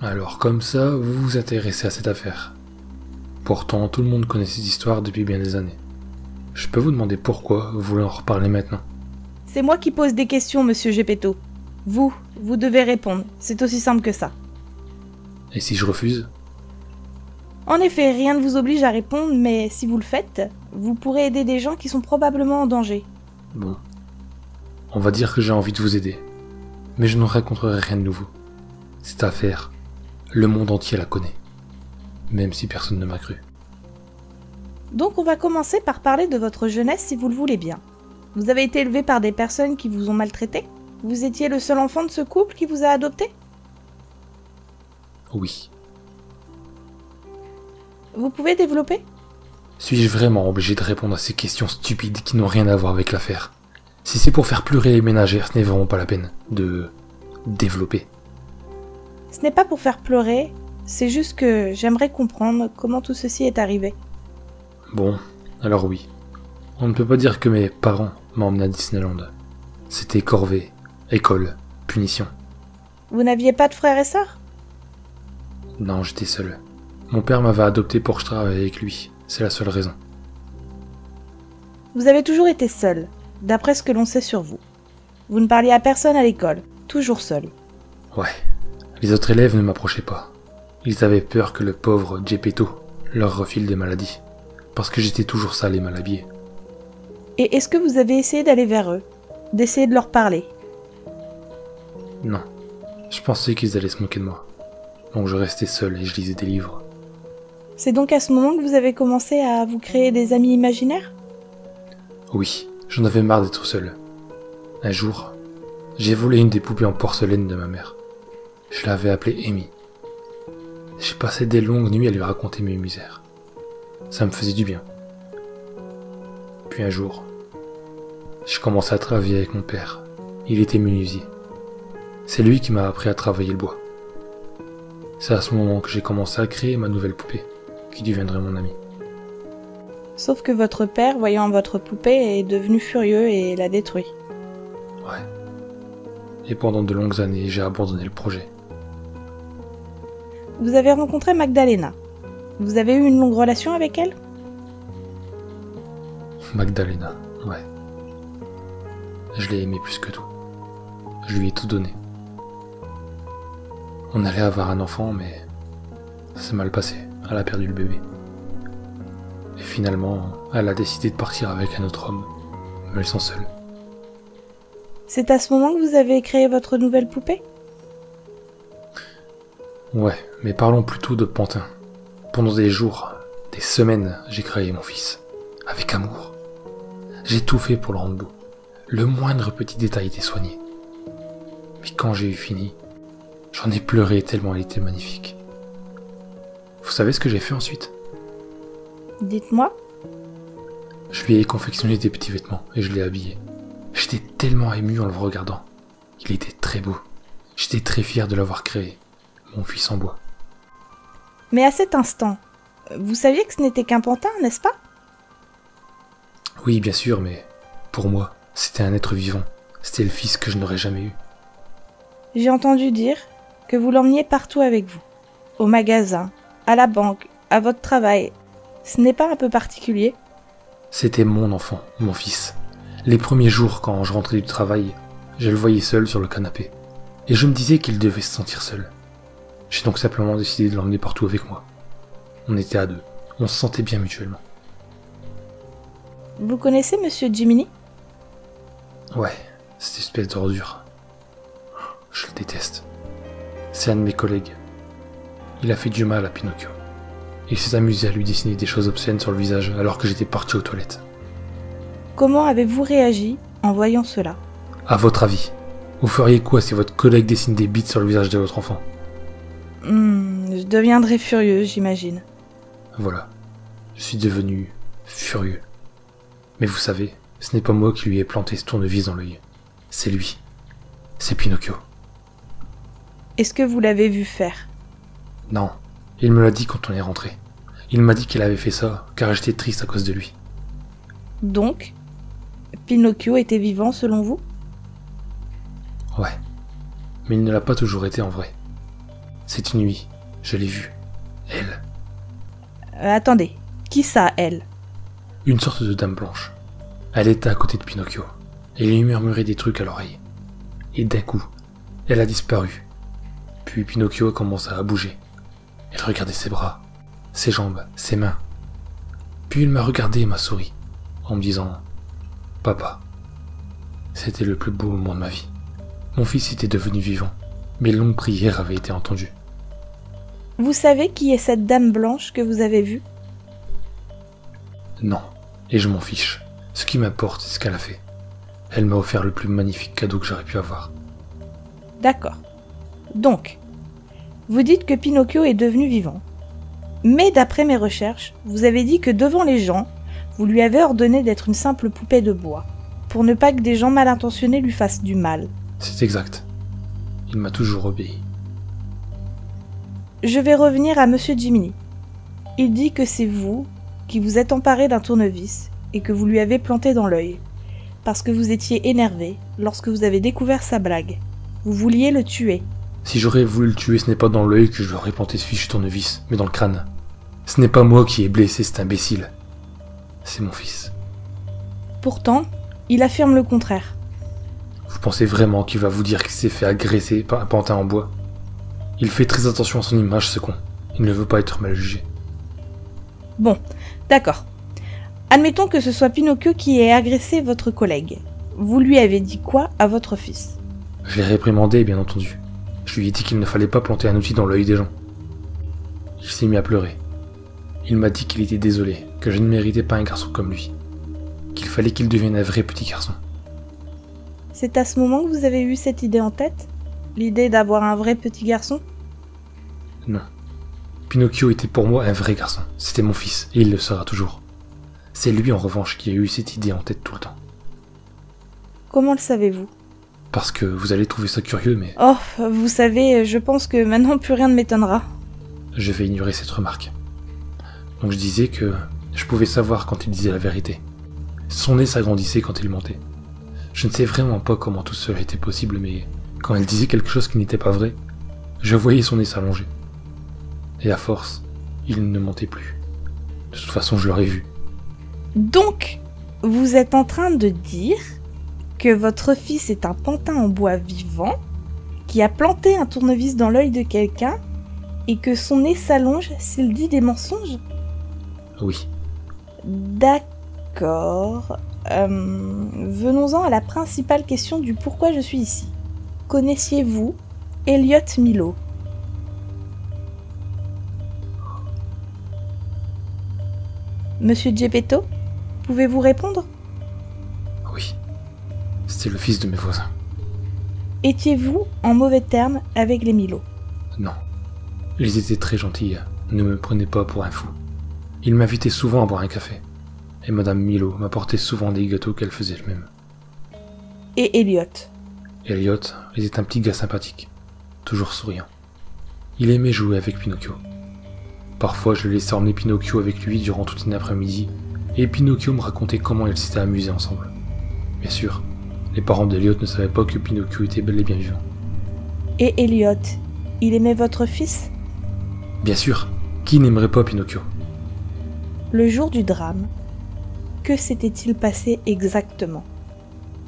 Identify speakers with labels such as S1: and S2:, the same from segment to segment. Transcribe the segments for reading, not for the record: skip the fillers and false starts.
S1: Alors comme ça, vous vous intéressez à cette affaire. Pourtant, tout le monde connaît cette histoire depuis bien des années. Je peux vous demander pourquoi vous voulez en reparler maintenant?
S2: C'est moi qui pose des questions, monsieur Geppetto. Vous devez répondre. C'est aussi simple que ça.
S1: Et si je refuse?
S2: En effet, rien ne vous oblige à répondre, mais si vous le faites, vous pourrez aider des gens qui sont probablement en danger.
S1: Bon. On va dire que j'ai envie de vous aider. Mais je ne raconterai rien de nouveau. Cette affaire, le monde entier la connaît. Même si personne ne m'a cru.
S2: Donc on va commencer par parler de votre jeunesse si vous le voulez bien. Vous avez été élevé par des personnes qui vous ont maltraité? Vous étiez le seul enfant de ce couple qui vous a adopté?
S1: Oui.
S2: Vous pouvez développer?
S1: Suis-je vraiment obligé de répondre à ces questions stupides qui n'ont rien à voir avec l'affaire? Si c'est pour faire pleurer les ménagères, ce n'est vraiment pas la peine de développer.
S2: Ce n'est pas pour faire pleurer, c'est juste que j'aimerais comprendre comment tout ceci est arrivé.
S1: Bon, alors oui. On ne peut pas dire que mes parents m'ont emmené à Disneyland. C'était corvée, école, punition.
S2: Vous n'aviez pas de frères et sœurs?
S1: Non, j'étais seul. Mon père m'avait adopté pour que je travaille avec lui. C'est la seule raison.
S2: Vous avez toujours été seul, d'après ce que l'on sait sur vous. Vous ne parliez à personne à l'école, toujours seul.
S1: Ouais. Les autres élèves ne m'approchaient pas. Ils avaient peur que le pauvre Geppetto leur refile des maladies. Parce que j'étais toujours sale et mal habillé.
S2: Et est-ce que vous avez essayé d'aller vers eux, d'essayer de leur parler?
S1: Non. Je pensais qu'ils allaient se moquer de moi. Donc je restais seul et je lisais des livres.
S2: C'est donc à ce moment que vous avez commencé à vous créer des amis imaginaires?
S1: Oui, j'en avais marre d'être seul. Un jour, j'ai volé une des poupées en porcelaine de ma mère. Je l'avais appelée Amy. J'ai passé des longues nuits à lui raconter mes misères. Ça me faisait du bien. Puis un jour, j'ai commencé à travailler avec mon père. Il était menuisier. C'est lui qui m'a appris à travailler le bois. C'est à ce moment que j'ai commencé à créer ma nouvelle poupée, qui deviendrait mon amie.
S2: Sauf que votre père, voyant votre poupée, est devenu furieux et l'a détruit.
S1: Ouais. Et pendant de longues années, j'ai abandonné le projet.
S2: Vous avez rencontré Magdalena. Vous avez eu une longue relation avec elle?
S1: Magdalena, ouais. Je l'ai aimée plus que tout. Je lui ai tout donné. On allait avoir un enfant, mais ça s'est mal passé. Elle a perdu le bébé. Et finalement, elle a décidé de partir avec un autre homme, me laissant seule.
S2: C'est à ce moment que vous avez créé votre nouvelle poupée?
S1: Ouais, mais parlons plutôt de Pantin. Pendant des jours, des semaines, j'ai créé mon fils. Avec amour. J'ai tout fait pour le rendre beau. Le moindre petit détail était soigné. Mais quand j'ai eu fini, j'en ai pleuré tellement elle était magnifique. Vous savez ce que j'ai fait ensuite?
S2: Dites-moi.
S1: Je lui ai confectionné des petits vêtements et je l'ai habillé. J'étais tellement ému en le regardant. Il était très beau. J'étais très fier de l'avoir créé. Mon fils en bois.
S2: Mais à cet instant, vous saviez que ce n'était qu'un pantin, n'est-ce pas?
S1: Oui, bien sûr, mais pour moi, c'était un être vivant. C'était le fils que je n'aurais jamais eu.
S2: J'ai entendu dire que vous l'emmeniez partout avec vous. Au magasin, à la banque, à votre travail. Ce n'est pas un peu particulier?
S1: C'était mon enfant, mon fils. Les premiers jours, quand je rentrais du travail, je le voyais seul sur le canapé. Et je me disais qu'il devait se sentir seul. J'ai donc simplement décidé de l'emmener partout avec moi. On était à deux. On se sentait bien mutuellement.
S2: Vous connaissez Monsieur Jiminy?
S1: Ouais, cette espèce d'ordure. Je le déteste. C'est un de mes collègues. Il a fait du mal à Pinocchio. Il s'est amusé à lui dessiner des choses obscènes sur le visage alors que j'étais parti aux toilettes.
S2: Comment avez-vous réagi en voyant cela?
S1: À votre avis, vous feriez quoi si votre collègue dessine des bites sur le visage de votre enfant?
S2: Je deviendrais furieux, j'imagine.
S1: Voilà. Je suis devenu furieux. Mais vous savez, ce n'est pas moi qui lui ai planté ce tournevis dans l'œil. C'est lui. C'est Pinocchio.
S2: Est-ce que vous l'avez vu faire?
S1: Non, il me l'a dit quand on est rentré. Il m'a dit qu'il avait fait ça car j'étais triste à cause de lui.
S2: Donc, Pinocchio était vivant selon vous?
S1: Ouais. Mais il ne l'a pas toujours été en vrai. Cette nuit, je l'ai vue. Elle.
S2: Attendez, qui ça, elle?
S1: Une sorte de dame blanche. Elle était à côté de Pinocchio, et il lui murmurait des trucs à l'oreille. Et d'un coup, elle a disparu. Puis Pinocchio a commencé à bouger. Elle regardait ses bras, ses jambes, ses mains. Puis il m'a regardé et m'a souri, en me disant « Papa ». C'était le plus beau moment de ma vie. Mon fils était devenu vivant. Mes longues prières avaient été entendues.
S2: Vous savez qui est cette dame blanche que vous avez vue?
S1: Non, et je m'en fiche. Ce qui m'importe, c'est ce qu'elle a fait. Elle m'a offert le plus magnifique cadeau que j'aurais pu avoir.
S2: D'accord. Donc, vous dites que Pinocchio est devenu vivant. Mais d'après mes recherches, vous avez dit que devant les gens, vous lui avez ordonné d'être une simple poupée de bois, pour ne pas que des gens mal intentionnés lui fassent du mal.
S1: C'est exact. Il m'a toujours obéi.
S2: Je vais revenir à Monsieur Jiminy. Il dit que c'est vous qui vous êtes emparé d'un tournevis et que vous lui avez planté dans l'œil, parce que vous étiez énervé lorsque vous avez découvert sa blague. Vous vouliez le tuer.
S1: Si j'aurais voulu le tuer, ce n'est pas dans l'œil que je lui aurais planté ce fichu tournevis, mais dans le crâne. Ce n'est pas moi qui ai blessé cet imbécile. C'est mon fils.
S2: Pourtant, il affirme le contraire.
S1: Vous pensez vraiment qu'il va vous dire qu'il s'est fait agresser par un pantin en bois? Il fait très attention à son image, ce con. Il ne veut pas être mal jugé.
S2: Bon, d'accord. Admettons que ce soit Pinocchio qui ait agressé votre collègue. Vous lui avez dit quoi à votre fils?
S1: Je l'ai réprimandé, bien entendu. Je lui ai dit qu'il ne fallait pas planter un outil dans l'œil des gens. Il s'est mis à pleurer. Il m'a dit qu'il était désolé, que je ne méritais pas un garçon comme lui. Qu'il fallait qu'il devienne un vrai petit garçon.
S2: C'est à ce moment que vous avez eu cette idée en tête? L'idée d'avoir un vrai petit garçon?
S1: Non. Pinocchio était pour moi un vrai garçon. C'était mon fils, et il le sera toujours. C'est lui en revanche qui a eu cette idée en tête tout le temps.
S2: Comment le savez-vous?
S1: Parce que vous allez trouver ça curieux, mais
S2: Oh, vous savez, je pense que maintenant plus rien ne m'étonnera.
S1: je vais ignorer cette remarque. Donc je disais que je pouvais savoir quand il disait la vérité. Son nez s'agrandissait quand il mentait. Je ne sais vraiment pas comment tout cela était possible, mais quand elle disait quelque chose qui n'était pas vrai, je voyais son nez s'allonger. Et à force, il ne mentait plus. De toute façon, je l'aurais vu.
S2: Donc, vous êtes en train de dire que votre fils est un pantin en bois vivant qui a planté un tournevis dans l'œil de quelqu'un et que son nez s'allonge s'il dit des mensonges?
S1: Oui.
S2: D'accord. Venons-en à la principale question du pourquoi je suis ici. Connaissiez-vous Elliot Milo? Monsieur Geppetto, pouvez-vous répondre?
S1: Oui. C'était le fils de mes voisins.
S2: Étiez-vous en mauvais termes avec les Milo?
S1: Non. Ils étaient très gentils, ne me prenaient pas pour un fou. Ils m'invitaient souvent à boire un café. Et Madame Milo m'apportait souvent des gâteaux qu'elle faisait elle-même.
S2: Et Elliot?
S1: Elliot était un petit gars sympathique, toujours souriant. Il aimait jouer avec Pinocchio. Parfois, je laissais emmener Pinocchio avec lui durant toute une après-midi, et Pinocchio me racontait comment ils s'étaient amusés ensemble. Bien sûr, les parents d'Elliot ne savaient pas que Pinocchio était bel et bien vivant.
S2: Et Elliot, il aimait votre fils?
S1: Bien sûr, qui n'aimerait pas Pinocchio?
S2: Le jour du drame, que s'était-il passé exactement?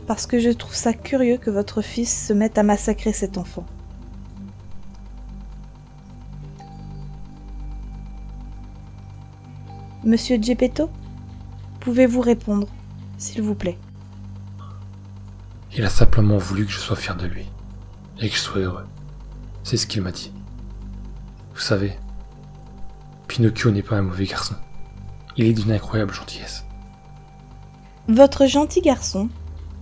S2: Parce que je trouve ça curieux que votre fils se mette à massacrer cet enfant. Monsieur Geppetto, pouvez-vous répondre, s'il vous plaît?
S1: Il a simplement voulu que je sois fier de lui, et que je sois heureux. C'est ce qu'il m'a dit. Vous savez, Pinocchio n'est pas un mauvais garçon. Il est d'une incroyable gentillesse.
S2: Votre gentil garçon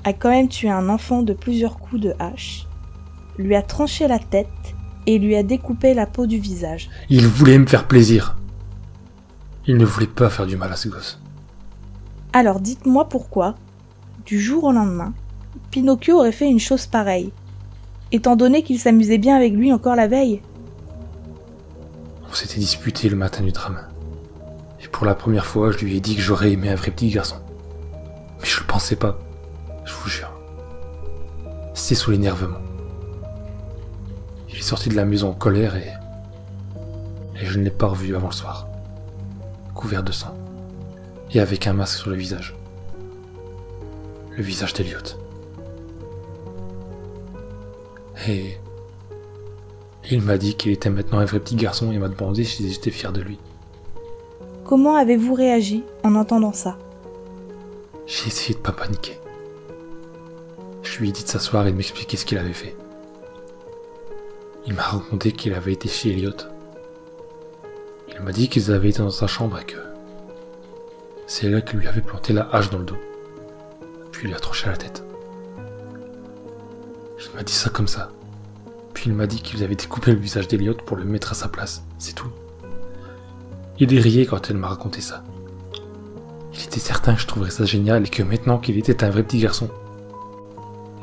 S2: a quand même tué un enfant de plusieurs coups de hache, lui a tranché la tête et lui a découpé la peau du visage.
S1: Il voulait me faire plaisir. Il ne voulait pas faire du mal à ce gosse.
S2: Alors dites-moi pourquoi, du jour au lendemain, Pinocchio aurait fait une chose pareille, étant donné qu'il s'amusait bien avec lui encore la veille.
S1: On s'était disputé le matin du drame. Et pour la première fois, je lui ai dit que j'aurais aimé un vrai petit garçon. Mais je le pensais pas, je vous jure. C'était sous l'énervement. Il est sorti de la maison en colère et et je ne l'ai pas revu avant le soir, couvert de sang, et avec un masque sur le visage. Le visage d'Elliot. Et il m'a dit qu'il était maintenant un vrai petit garçon et m'a demandé si j'étais fier de lui.
S2: Comment avez-vous réagi en entendant ça?
S1: J'ai essayé de pas paniquer. Je lui ai dit de s'asseoir et de m'expliquer ce qu'il avait fait. Il m'a raconté qu'il avait été chez Elliot. Il m'a dit qu'ils avaient été dans sa chambre et que c'est là qu'il lui avait planté la hache dans le dos. Puis il lui a tranché la tête. Il m'a dit ça comme ça. Puis il m'a dit qu'ils avaient découpé le visage d'Elliot pour le mettre à sa place. C'est tout. Il est rié quand elle m'a raconté ça. Il était certain que je trouverais ça génial et que maintenant qu'il était un vrai petit garçon,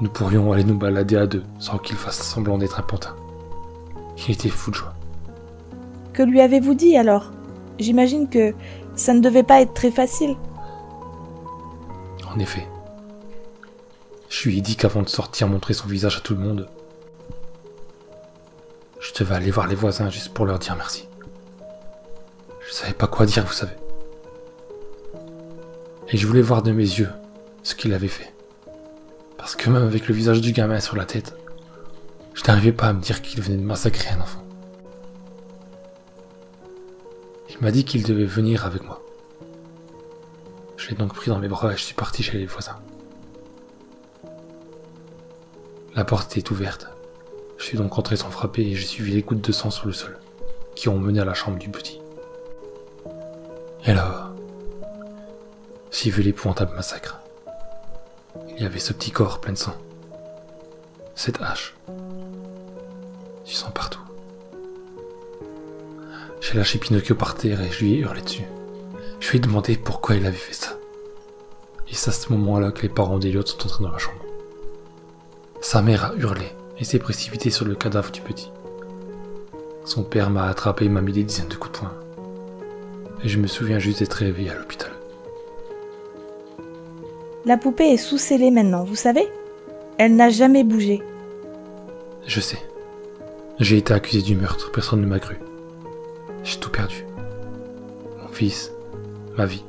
S1: nous pourrions aller nous balader à deux sans qu'il fasse semblant d'être un pantin. Il était fou de joie.
S2: Que lui avez-vous dit alors? J'imagine que ça ne devait pas être très facile.
S1: En effet. Je lui ai dit qu'avant de sortir montrer son visage à tout le monde, je devais aller voir les voisins juste pour leur dire merci. Je savais pas quoi dire, vous savez. Et je voulais voir de mes yeux ce qu'il avait fait. Parce que même avec le visage du gamin sur la tête, je n'arrivais pas à me dire qu'il venait de massacrer un enfant. Il m'a dit qu'il devait venir avec moi. Je l'ai donc pris dans mes bras et je suis parti chez les voisins. La porte était ouverte. Je suis donc rentré sans frapper et j'ai suivi les gouttes de sang sur le sol, qui ont mené à la chambre du petit. Et là, j'ai vu l'épouvantable massacre. Il y avait ce petit corps plein de sang. Cette hache. Du sang partout. J'ai lâché Pinocchio par terre et je lui ai hurlé dessus. Je lui ai demandé pourquoi il avait fait ça. Et c'est à ce moment-là que les parents d'Elliot sont entrés dans la chambre. Sa mère a hurlé et s'est précipitée sur le cadavre du petit. Son père m'a attrapé et m'a mis des dizaines de coups de poing. Et je me souviens juste d'être réveillé à l'hôpital.
S2: La poupée est sous scellée maintenant, vous savez? Elle n'a jamais bougé.
S1: Je sais. J'ai été accusé du meurtre, personne ne m'a cru. J'ai tout perdu. Mon fils, ma vie.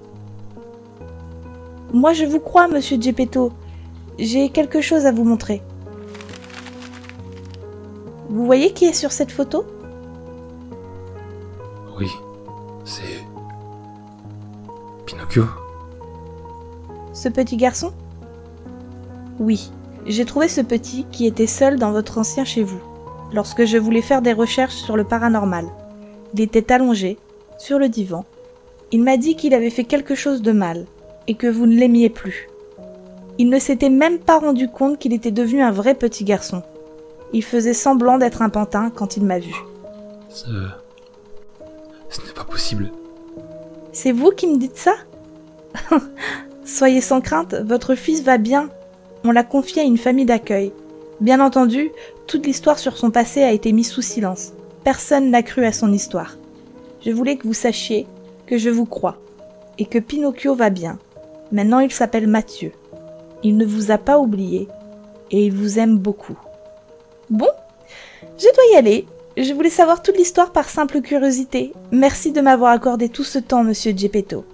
S2: Moi je vous crois, monsieur Geppetto. J'ai quelque chose à vous montrer. Vous voyez qui est sur cette photo?
S1: Oui, c'est... Pinocchio.
S2: Ce petit garçon? Oui, j'ai trouvé ce petit qui était seul dans votre ancien chez vous, lorsque je voulais faire des recherches sur le paranormal. Il était allongé, sur le divan. Il m'a dit qu'il avait fait quelque chose de mal, et que vous ne l'aimiez plus. Il ne s'était même pas rendu compte qu'il était devenu un vrai petit garçon. Il faisait semblant d'être un pantin quand il m'a vu.
S1: Ce n'est pas possible.
S2: C'est vous qui me dites ça? Soyez sans crainte, votre fils va bien. On l'a confié à une famille d'accueil. Bien entendu, toute l'histoire sur son passé a été mise sous silence. Personne n'a cru à son histoire. Je voulais que vous sachiez que je vous crois, et que Pinocchio va bien. Maintenant il s'appelle Mathieu. Il ne vous a pas oublié, et il vous aime beaucoup. Bon, je dois y aller. Je voulais savoir toute l'histoire par simple curiosité. Merci de m'avoir accordé tout ce temps, monsieur Geppetto.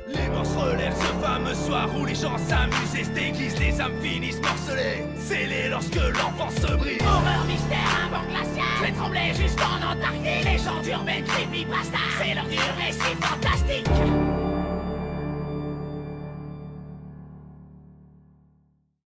S3: Les morts se relèvent ce fameux soir où les gens s'amusent et se déguisent, les âmes finissent morcelées, scellées lorsque l'enfance se brise.
S4: Horreur, mystère, un vent glacial fait trembler jusqu'en Antarctique. Légende urbaine, creepypasta, c'est l'heure du récit fantastique.